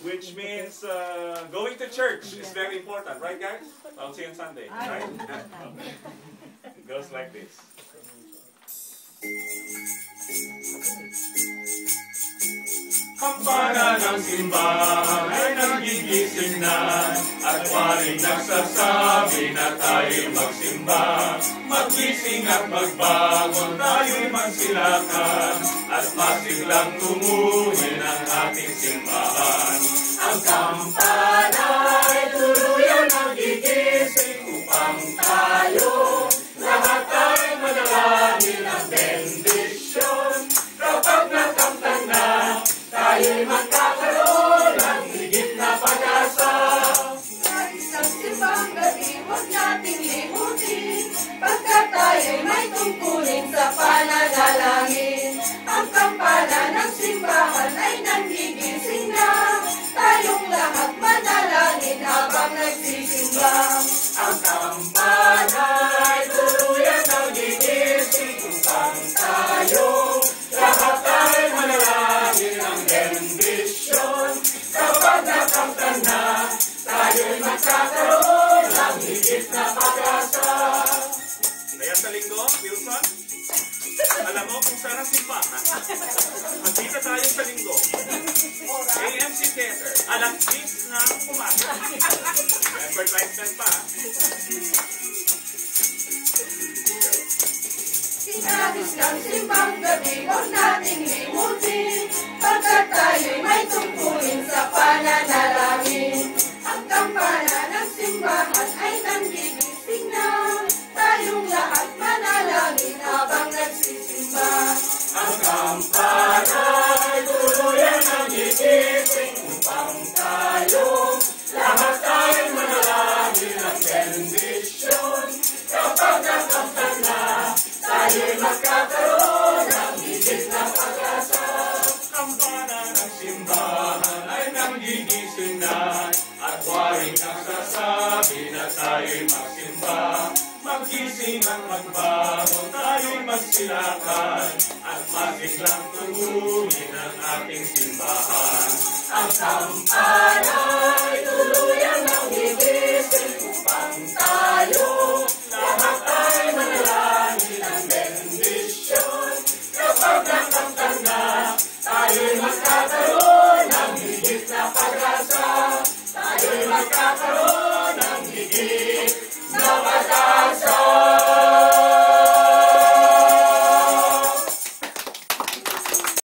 which means going to church is very important, right guys? I'll see you on Sunday, right? It goes like this. Kampana ng simbahan ay nagigising na, at maring nagsasabi na tayo'y magsimba. Magising at magbangon, tayo'y magsilakan, at masiglang tumuhin ang ating simbahan. Ang kampana ay tuluyan nagigising upang tayo lahat ay manalangin ng bendisyon. Kapag nakamtan na, tayo'y magkakaroon ng higit na pag-asa. Sa isang simbang gabi, huwag nating limutin, pagkat tayo'y may tungkulin sa pananalangin. Ang kampana ng simbahan ay nanggigising na, tayong lahat manalangin habang nagsisimba. Ang kampana ay tuluyan nagigising upang tayo lahat ay manalangin ng bendisyon. Kapag nakamtan na, tayo'y magkakaroon ng higit na pag-asa. Kaya sa linggo, Wilson, alam mo kung saan ang simbahan. Magkita tayo sa linggo. AMC Theater, alas 10 na umaga. Advertisement pa. Sinabis ng simbang gabi, huwag nating limutin, pagkat tayo'y may tungkulin sa pananalangin. Ang kampana ng simbahan ay nanggigising na, tayong lahat manalangin habang nagsisimba. Ang kampana ay tuluyan nagigising upang tayo lahat ay manalangin ng bendisyon. Kapag nakamtan na, tayo'y magkakaroon ng higit na pag-asa. Kampana ng simbahan ay nanggigising na, at waring nagsasabi na tayo'y magsimba. Magising at magbangon, tayo'y magsilakan, at masiglang tungkulin ang ating simbahan. Ang kampana